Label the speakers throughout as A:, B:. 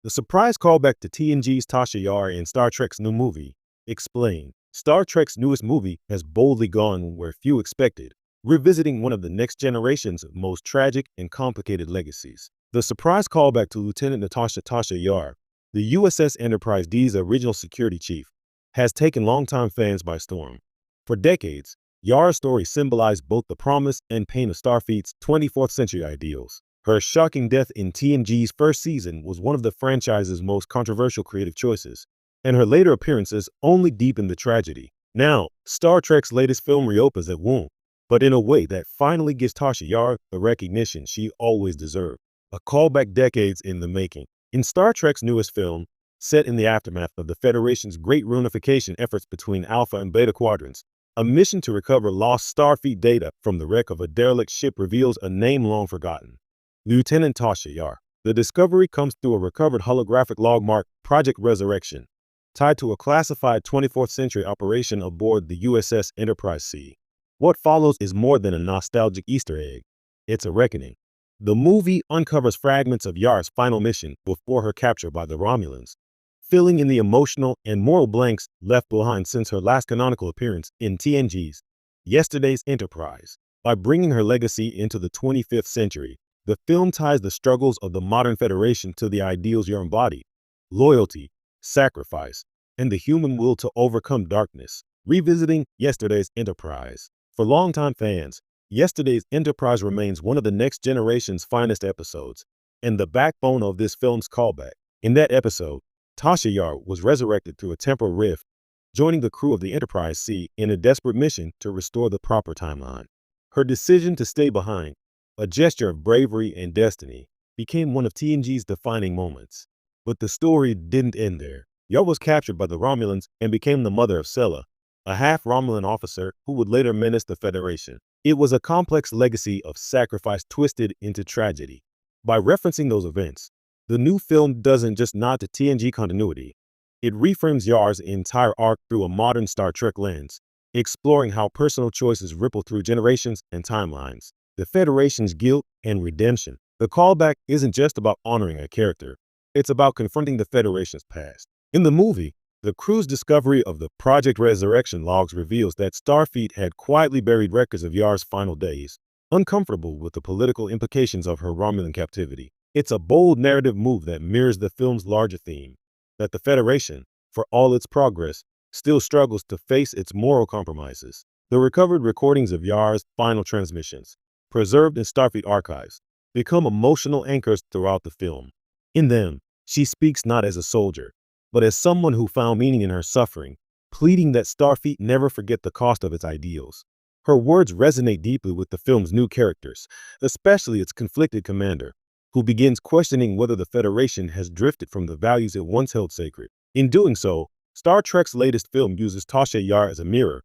A: The surprise callback to TNG's Tasha Yar in Star Trek's new movie. Explained. Star Trek's newest movie has boldly gone where few expected, revisiting one of the next generation's most tragic and complicated legacies. The surprise callback to Lieutenant Natasha Tasha Yar, the USS Enterprise D's original security chief, has taken longtime fans by storm. For decades, Yar's story symbolized both the promise and pain of Starfleet's 24th century ideals. Her shocking death in TNG's first season was one of the franchise's most controversial creative choices, and her later appearances only deepened the tragedy. Now, Star Trek's latest film reopens that wound, but in a way that finally gives Tasha Yar the recognition she always deserved. A callback decades in the making. In Star Trek's newest film, set in the aftermath of the Federation's great reunification efforts between Alpha and Beta Quadrants, a mission to recover lost Starfleet data from the wreck of a derelict ship reveals a name long forgotten. Lieutenant Tasha Yar. The discovery comes through a recovered holographic log marked Project Resurrection, tied to a classified 24th century operation aboard the USS Enterprise C. What follows is more than a nostalgic Easter egg. It's a reckoning. The movie uncovers fragments of Yar's final mission before her capture by the Romulans, filling in the emotional and moral blanks left behind since her last canonical appearance in TNG's Yesterday's Enterprise. By bringing her legacy into the 25th century, the film ties the struggles of the modern Federation to the ideals Yar embodied: loyalty, sacrifice, and the human will to overcome darkness. Revisiting Yesterday's Enterprise. For longtime fans, Yesterday's Enterprise remains one of the next generation's finest episodes, and the backbone of this film's callback. In that episode, Tasha Yar was resurrected through a temporal rift, joining the crew of the Enterprise C in a desperate mission to restore the proper timeline. Her decision to stay behind, a gesture of bravery and destiny, became one of TNG's defining moments. But the story didn't end there. Yar was captured by the Romulans and became the mother of Sela, a half-Romulan officer who would later menace the Federation. It was a complex legacy of sacrifice twisted into tragedy. By referencing those events, the new film doesn't just nod to TNG continuity. It reframes Yar's entire arc through a modern Star Trek lens, exploring how personal choices ripple through generations and timelines. The Federation's guilt and redemption. The callback isn't just about honoring a character. It's about confronting the Federation's past. In the movie, the crew's discovery of the Project Resurrection logs reveals that Starfleet had quietly buried records of Yar's final days, uncomfortable with the political implications of her Romulan captivity. It's a bold narrative move that mirrors the film's larger theme, that the Federation, for all its progress, still struggles to face its moral compromises. The recovered recordings of Yar's final transmissions, preserved in Starfleet archives, become emotional anchors throughout the film. In them, she speaks not as a soldier, but as someone who found meaning in her suffering, pleading that Starfleet never forget the cost of its ideals. Her words resonate deeply with the film's new characters, especially its conflicted commander, who begins questioning whether the Federation has drifted from the values it once held sacred. In doing so, Star Trek's latest film uses Tasha Yar as a mirror,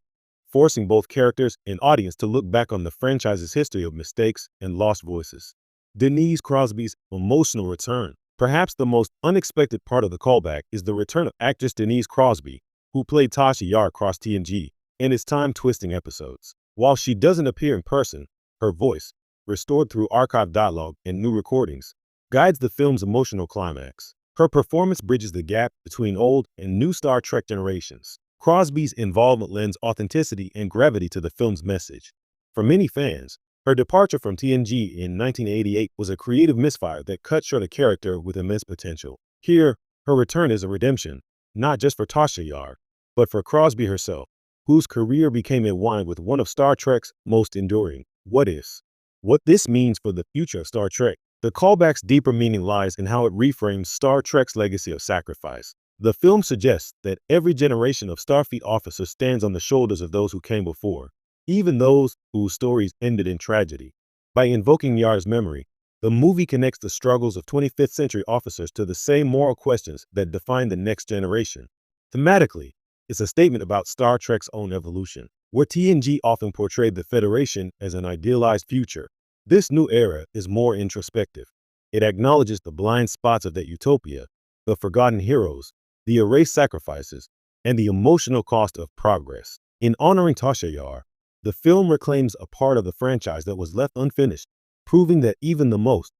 A: forcing both characters and audience to look back on the franchise's history of mistakes and lost voices. Denise Crosby's emotional return. Perhaps the most unexpected part of the callback is the return of actress Denise Crosby, who played Tasha Yar across TNG in its time-twisting episodes. While she doesn't appear in person, her voice, restored through archived dialogue and new recordings, guides the film's emotional climax. Her performance bridges the gap between old and new Star Trek generations. Crosby's involvement lends authenticity and gravity to the film's message. For many fans, her departure from TNG in 1988 was a creative misfire that cut short a character with immense potential. Here, her return is a redemption, not just for Tasha Yar, but for Crosby herself, whose career became entwined with one of Star Trek's most enduring what-ifs. What this means for the future of Star Trek. The callback's deeper meaning lies in how it reframes Star Trek's legacy of sacrifice. The film suggests that every generation of Starfleet officers stands on the shoulders of those who came before, even those whose stories ended in tragedy. By invoking Yar's memory, the movie connects the struggles of 25th century officers to the same moral questions that define the next generation. Thematically, it's a statement about Star Trek's own evolution. Where TNG often portrayed the Federation as an idealized future, this new era is more introspective. It acknowledges the blind spots of that utopia, the forgotten heroes, the erased sacrifices, and the emotional cost of progress. In honoring Tasha Yar, the film reclaims a part of the franchise that was left unfinished, proving that even the most